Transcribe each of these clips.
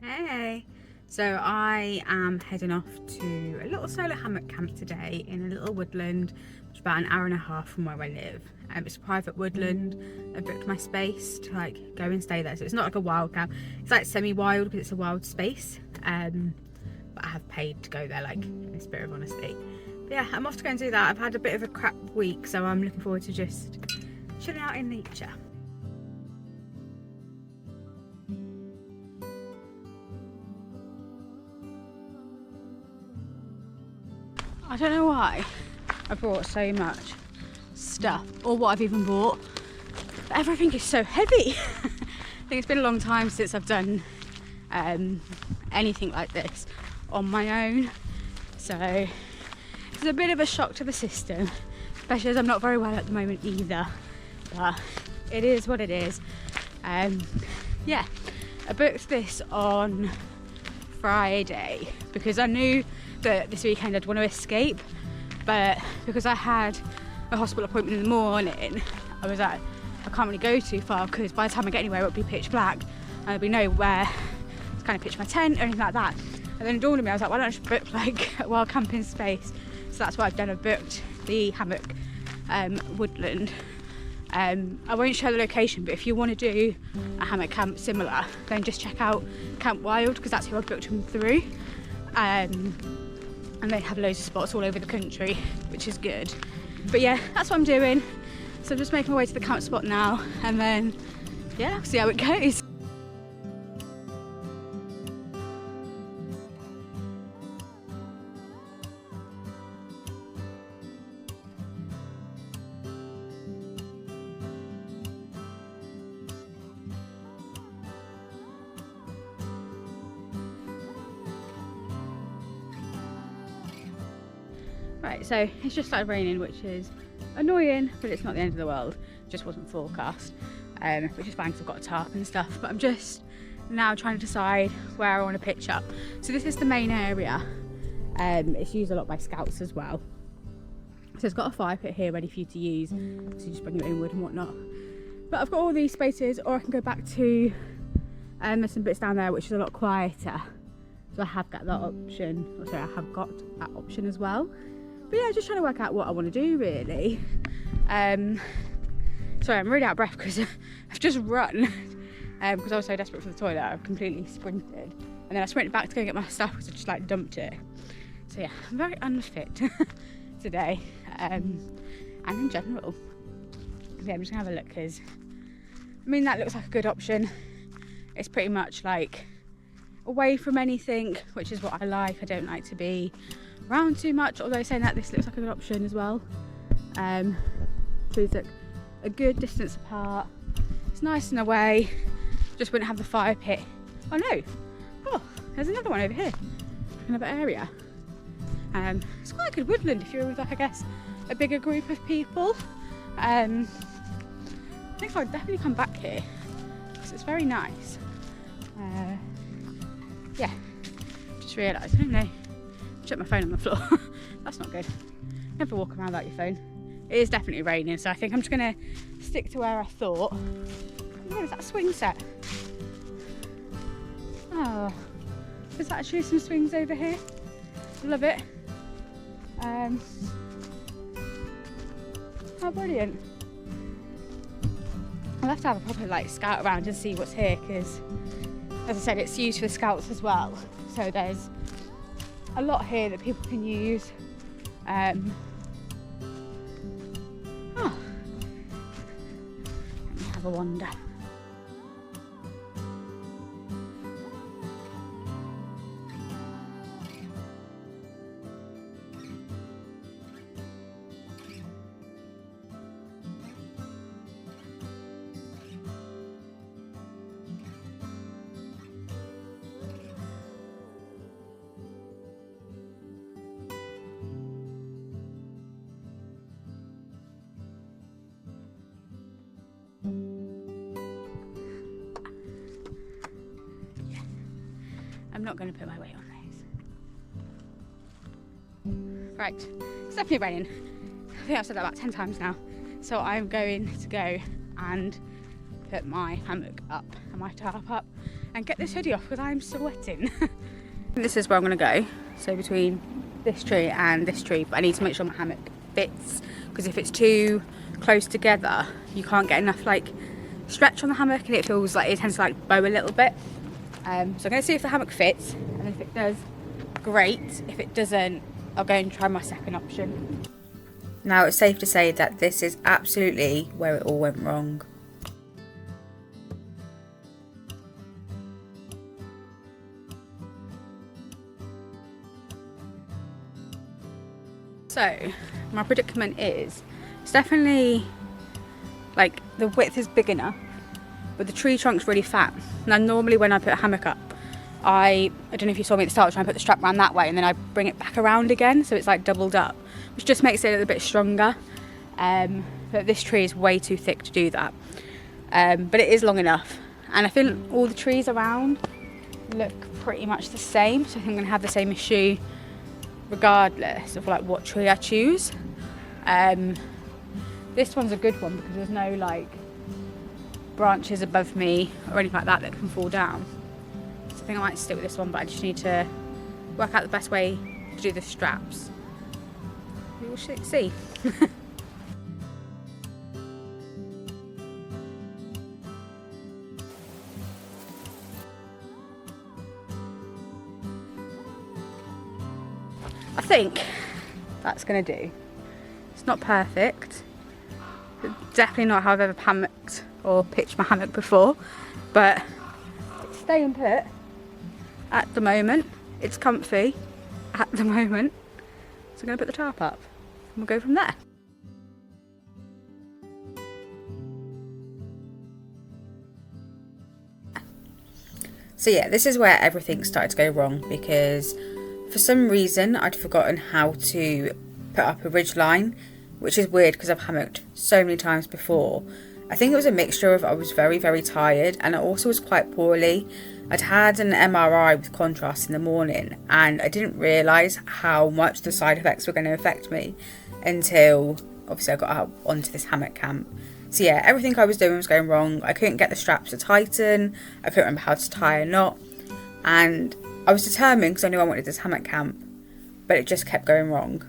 Hey! So I am heading off to a little solo hammock camp today in a little woodland, which is about an hour and a half from where I live. It's a private woodland. I booked my space to like go and stay there. So it's not like a wild camp. It's like semi-wild because it's a wild space. But I have paid to go there, like in a spirit of honesty. But yeah, I'm off to go and do that. I've had a bit of a crap week, so I'm looking forward to just chilling out in nature. I don't know why I brought so much stuff, or what I've even bought, but everything is so heavy. I think it's been a long time since I've done anything like this on my own, so it's a bit of a shock to the system, especially as I'm not very well at the moment either, but it is what it is. Yeah, I booked this on Friday because I knew that this weekend I'd want to escape, but because I had a hospital appointment in the morning, I was like, I can't really go too far because by the time I get anywhere it'll be pitch black and there'll be nowhere to kind of pitch my tent or anything like that. And then it dawned on me, I was like, why don't I just book like a wild camping space? So that's what I've done. I've booked the hammock Woodland. I won't share the location, but if you want to do a hammock camp similar, then just check out Camp Wild because that's who I booked them through. And they have loads of spots all over the country, which is good. But yeah, that's what I'm doing. So I'm just making my way to the camp spot now, and then yeah, see how it goes. Right, so it's just started raining, which is annoying, but it's not the end of the world. It just wasn't forecast, which is fine because I've got a tarp and stuff. But I'm just now trying to decide where I want to pitch up. So this is the main area. It's used a lot by scouts as well. So it's got a fire pit here ready for you to use. So you just bring your own wood and whatnot. But I've got all these spaces, or I can go back to there's some bits down there which is a lot quieter. So I have got that option. Oh, sorry, I have got that option as well. But yeah, just trying to work out what I want to do really. Sorry, I'm really out of breath because I've just run because I was so desperate for the toilet. I've completely sprinted and then I sprinted back to go get my stuff because I just like dumped it. So yeah, I'm very unfit today and in general. Yeah, I'm just gonna have a look because I mean that looks like a good option. It's pretty much like away from anything, which is what I like. I don't like to be around too much, although saying that this looks like a good option as well. Trees look a good distance apart. It's nice and away. Just wouldn't have the fire pit. Oh no! Oh, there's another one over here. Another area. It's quite a good woodland if you're with like I guess a bigger group of people. I think I'd definitely come back here because it's very nice. Yeah, just realised, I don't know. Check my phone on the floor. That's not good. Never walk around without your phone. It is definitely raining, so I think I'm just gonna stick to where I thought. Oh, is that a swing set? Oh, there's actually some swings over here. Love it. How brilliant. I'll have to have a proper like scout around and see what's here because, as I said, it's used for the scouts as well. So there's a lot here that people can use. Oh. Let me have a wander. I'm not going to put my weight on those. Right, it's definitely raining. I think I've said that about 10 times now. So I'm going to go and put my hammock up and my tarp up and get this hoodie off because I'm sweating. This is where I'm going to go, so between this tree and this tree, but I need to make sure my hammock fits, because if it's too close together you can't get enough like stretch on the hammock and it feels like it tends to like bow a little bit. So I'm going to see if the hammock fits, and if it does, great. If it doesn't, I'll go and try my second option. Now it's safe to say that this is absolutely where it all went wrong. So my predicament is, it's definitely like the width is big enough, but the tree trunk's really fat. Now normally when I put a hammock up, I don't know if you saw me at the start, I was trying to put the strap around that way and then I bring it back around again, so it's like doubled up, which just makes it a little bit stronger. But this tree is way too thick to do that. But it is long enough, and I feel all the trees around look pretty much the same, so I think I'm going to have the same issue regardless of like what tree I choose. This one's a good one because there's no like branches above me or anything like that can fall down. So I think I might stick with this one, but I just need to work out the best way to do the straps. We will see. I think that's going to do. It's not perfect. It's definitely not how I've ever hammocked or pitched my hammock before, but it's staying put at the moment. It's comfy at the moment. So I'm going to put the tarp up and we'll go from there. So yeah, this is where everything started to go wrong, because for some reason I'd forgotten how to put up a ridge line, which is weird because I've hammocked so many times before. I think it was a mixture of I was very tired, and I also was quite poorly. I'd had an MRI with contrast in the morning, and I didn't realise how much the side effects were going to affect me until obviously I got out onto this hammock camp. So yeah, everything I was doing was going wrong. I couldn't get the straps to tighten, I couldn't remember how to tie a knot, and I was determined because I knew I wanted this hammock camp, but it just kept going wrong.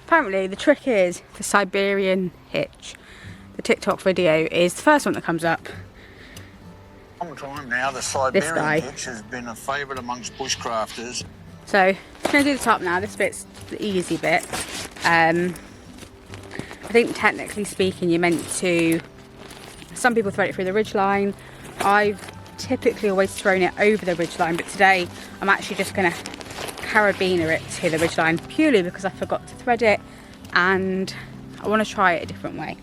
Apparently the trick is the Siberian hitch. The TikTok video is the first one that comes up. Long time now, the Siberian hitch has been a favourite amongst bushcrafters. So I'm going to do the top now. This bit's the easy bit. I think technically speaking you're meant to, some people thread it through the ridgeline. I've typically always thrown it over the ridgeline, but today I'm actually just going to carabiner it to the ridgeline purely because I forgot to thread it and I want to try it a different way.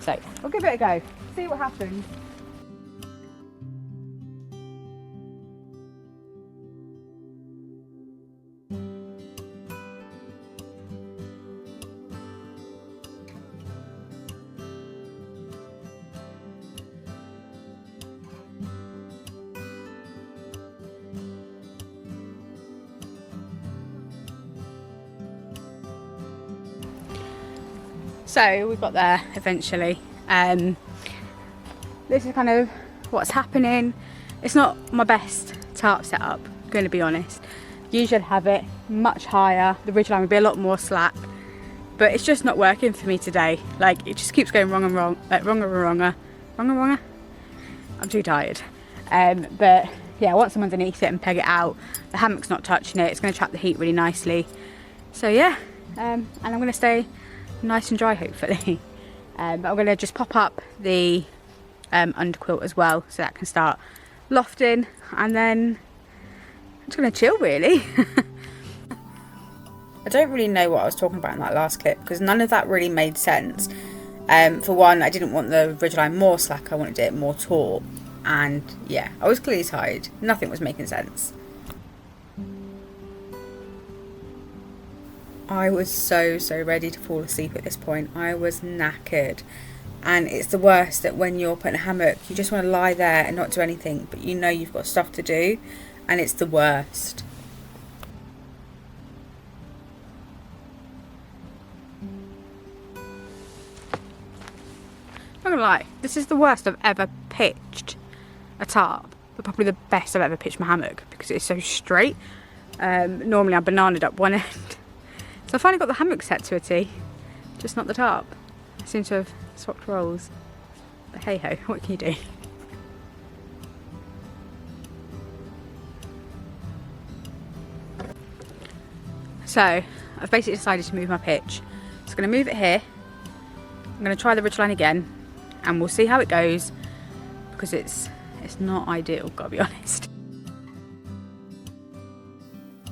So we'll give it a go, see what happens. So we got there eventually. This is kind of what's happening. It's not my best tarp setup, I'm going to be honest. Usually I'd have it much higher, the ridgeline would be a lot more slack, but it's just not working for me today. Like, it just keeps going wrong and wrong, wronger. I'm too tired. But yeah, once I'm underneath it and peg it out, the hammock's not touching it, it's going to trap the heat really nicely. So yeah, and I'm going to stay nice and dry hopefully. But I'm going to just pop up the underquilt as well so that can start lofting, and then I'm just going to chill really. I don't really know what I was talking about in that last clip because none of that really made sense. For one, I didn't want the ridgeline more slack, I wanted it more taut, and yeah, I was clearly tired, nothing was making sense. I was so ready to fall asleep at this point. I was knackered, and it's the worst that when you're putting a hammock you just want to lie there and not do anything, but you know you've got stuff to do, and it's the worst. I'm not gonna lie, this is the worst I've ever pitched a tarp but probably the best I've ever pitched my hammock because it's so straight. Normally I'm bananaed up one end. So I finally got the hammock set to a T, just not the top. I seem to have swapped roles. But hey ho, what can you do? So I've basically decided to move my pitch. So I'm going to move it here. I'm going to try the ridgeline again and we'll see how it goes because it's not ideal, gotta be honest.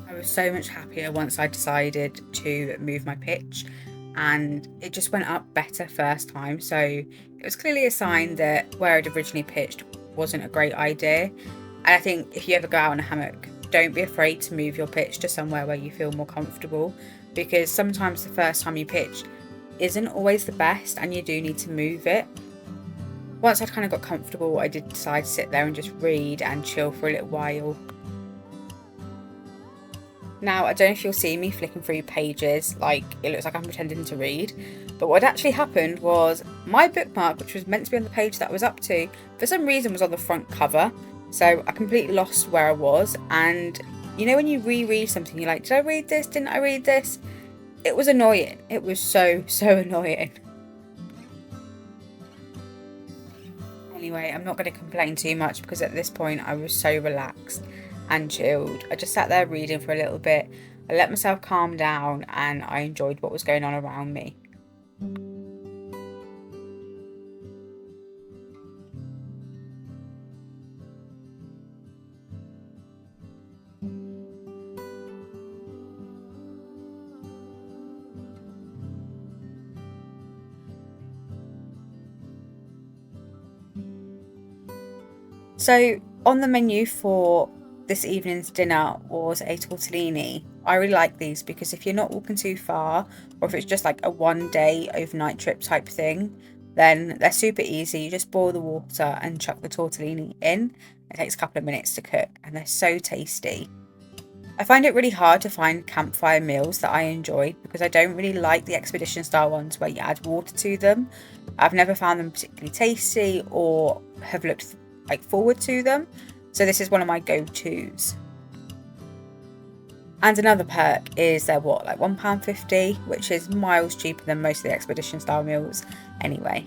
I was so much happier once I decided to move my pitch, and it just went up better first time. So it was clearly a sign that where I'd originally pitched wasn't a great idea. And I think if you ever go out on a hammock, don't be afraid to move your pitch to somewhere where you feel more comfortable, because sometimes the first time you pitch isn't always the best and you do need to move it. Once I'd kind of got comfortable, I did decide to sit there and just read and chill for a little while. Now, I don't know if you'll see me flicking through pages, like it looks like I'm pretending to read, but what actually happened was my bookmark, which was meant to be on the page that I was up to, for some reason was on the front cover. So I completely lost where I was, and you know when you reread something, you're like, did I read this? Didn't I read this? It was annoying. It was so annoying. Anyway, I'm not going to complain too much because at this point I was so relaxed and chilled. I just sat there reading for a little bit. I let myself calm down and I enjoyed what was going on around me. So on the menu for this evening's dinner was a tortellini. I really like these because if you're not walking too far, or if it's just like a 1-day overnight trip type thing, then they're super easy. You just boil the water and chuck the tortellini in. It takes a couple of minutes to cook and they're so tasty. I find it really hard to find campfire meals that I enjoy because I don't really like the expedition style ones where you add water to them. I've never found them particularly tasty or have looked like forward to them, so this is one of my go-tos. And another perk is they're what, like £1.50, which is miles cheaper than most of the expedition style meals anyway.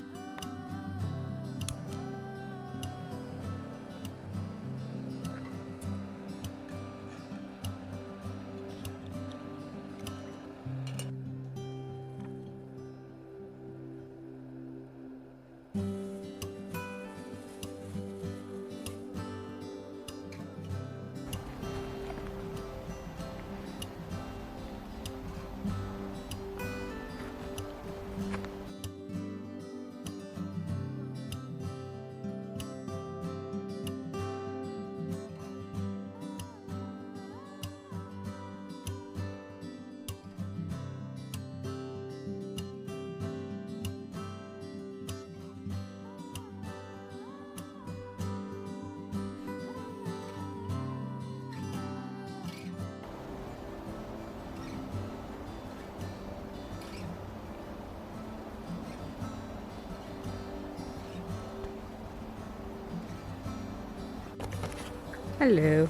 Hello.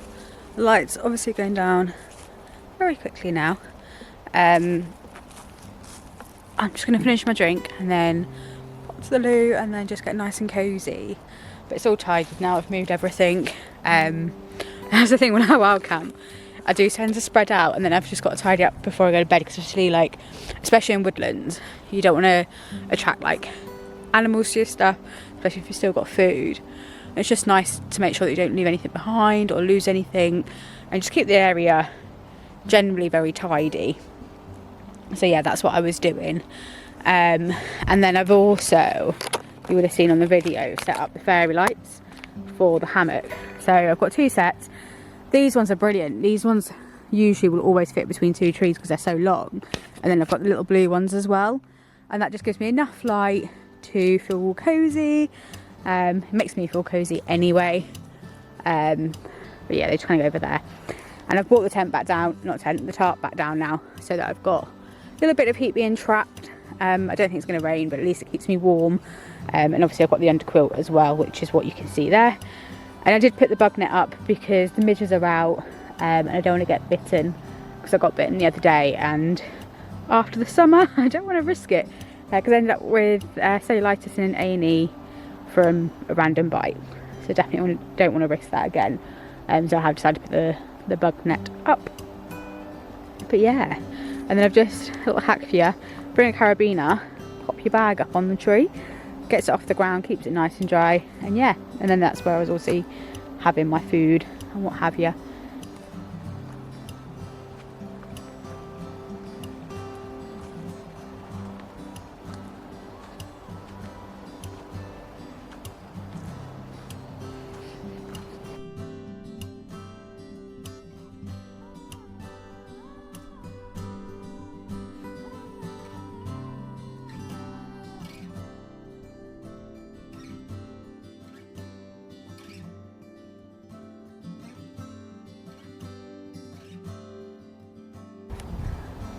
The light's obviously going down very quickly now. I'm just going to finish my drink and then pop to the loo and then just get nice and cosy. But it's all tidied now, I've moved everything. That's the thing when I wild camp, I do tend to spread out and then I've just got to tidy up before I go to bed, because especially in woodlands, you don't want to attract like animals to your stuff, especially if you've still got food. It's just nice to make sure that you don't leave anything behind or lose anything, and just keep the area generally very tidy. So yeah, that's what I was doing. And then I've also, you would have seen on the video, set up the fairy lights for the hammock. So I've got 2 sets. These ones are brilliant. These ones usually will always fit between 2 trees because they're so long. And then I've got the little blue ones as well. And that just gives me enough light to feel cozy. It makes me feel cozy anyway. But yeah, they just kind of go over there. And I've brought the tent back down, the tarp back down now, so that I've got a little bit of heat being trapped. I don't think it's going to rain, but at least it keeps me warm. And obviously I've got the underquilt as well, which is what you can see there. And I did put the bug net up because the midges are out, and I don't want to get bitten, because I got bitten the other day, and after the summer I don't want to risk it, because I ended up with cellulitis in an A&E from a random bite, so definitely don't want to risk that again. So I have decided to put the bug net up. But yeah, and then I've just, a little hack for you, bring a carabiner, pop your bag up on the tree, gets it off the ground, keeps it nice and dry, and yeah, and then that's where I was also having my food and what have you.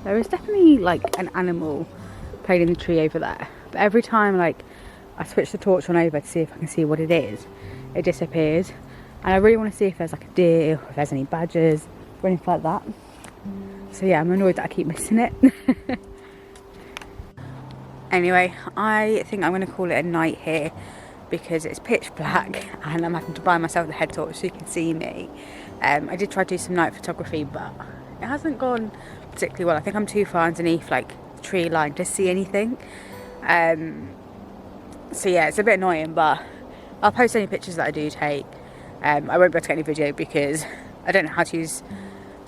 There is definitely like an animal playing in the tree over there, but every time like I switch the torch on over to see if I can see what it is, it disappears. And I really want to see if there's like a deer, or if there's any badgers or anything like that. So yeah, I'm annoyed that I keep missing it. Anyway, I think I'm going to call it a night here because it's pitch black and I'm having to buy myself the head torch so you can see me. I did try to do some night photography, but it hasn't gone particularly well. I think I'm too far underneath like the tree line to see anything. So yeah, it's a bit annoying, but I'll post any pictures that I do take. I won't be able to get any video because I don't know how to use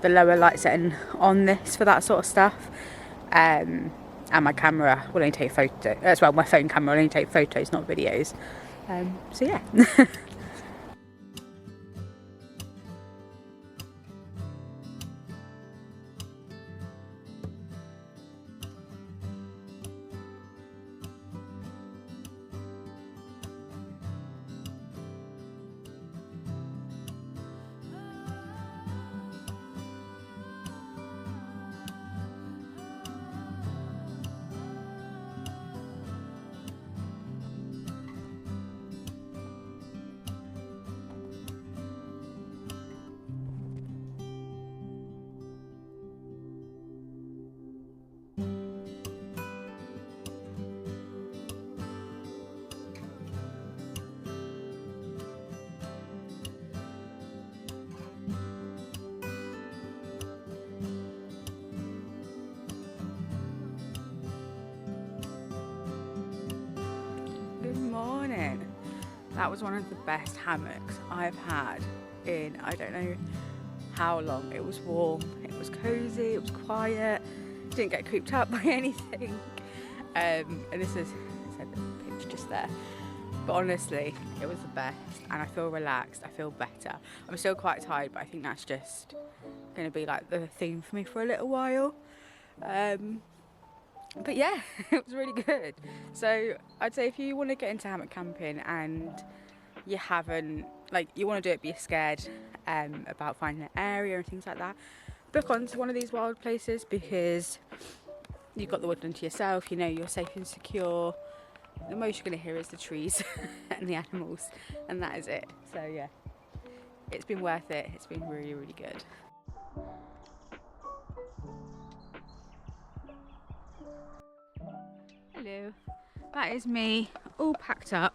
the lower light setting on this for that sort of stuff. And my camera will only take photos, as well, my phone camera will only take photos, not videos. So yeah. That was one of the best hammocks I've had in I don't know how long. It was warm, it was cozy, it was quiet, didn't get cooped up by anything. And this is the pitch just there. But honestly, it was the best and I feel relaxed, I feel better. I'm still quite tired, but I think that's just going to be like the theme for me for a little while. But yeah, it was really good. So I'd say if you want to get into hammock camping and you haven't, like, you want to do it but you're scared about finding an area and things like that, book onto one of these wild places because you've got the woodland to yourself, you know you're safe and secure. The most you're going to hear is the trees and the animals, and that is it. So yeah, it's been worth it. It's been really, really good. Hello, that is me all packed up.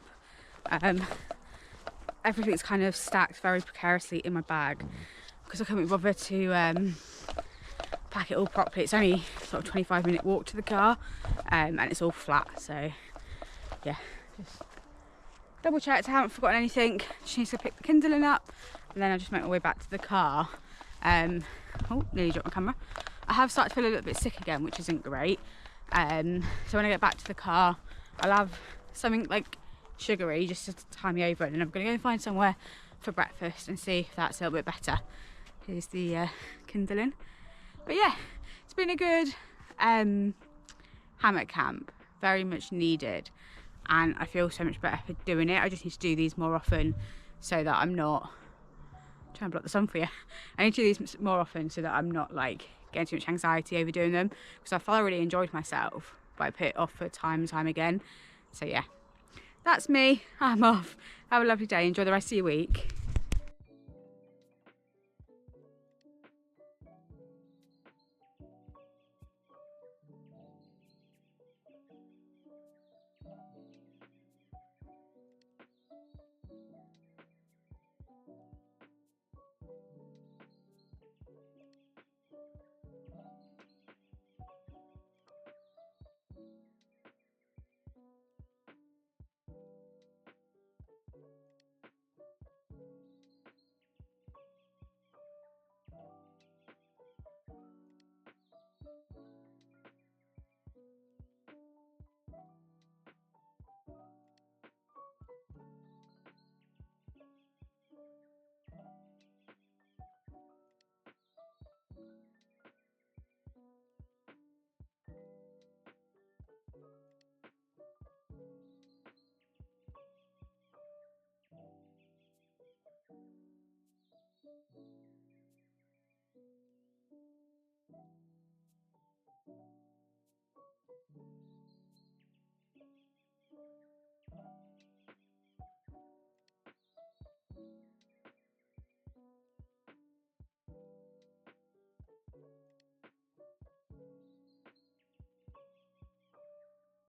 Everything's kind of stacked very precariously in my bag because I couldn't bother to pack it all properly. It's only sort of 25-minute walk to the car, and it's all flat, so yeah, just double checked I haven't forgotten anything. Just need to pick the kindling up and then I'll just make my way back to the car. Oh, nearly dropped my camera. I have started to feel a little bit sick again, which isn't great. So when I get back to the car, I'll have something like sugary just to tie me over, and then I'm going to go and find somewhere for breakfast and see if that's a little bit better. Here's the kindling. But yeah, it's been a good hammock camp, very much needed, and I feel so much better for doing it. I just need to do these more often so that I'm not trying to block the sun for you. I need to do these more often so that I'm not like getting too much anxiety over doing them, because I thoroughly enjoyed myself, but I put it off for time and time again. So yeah, that's me. I'm off. Have a lovely day. Enjoy the rest of your week.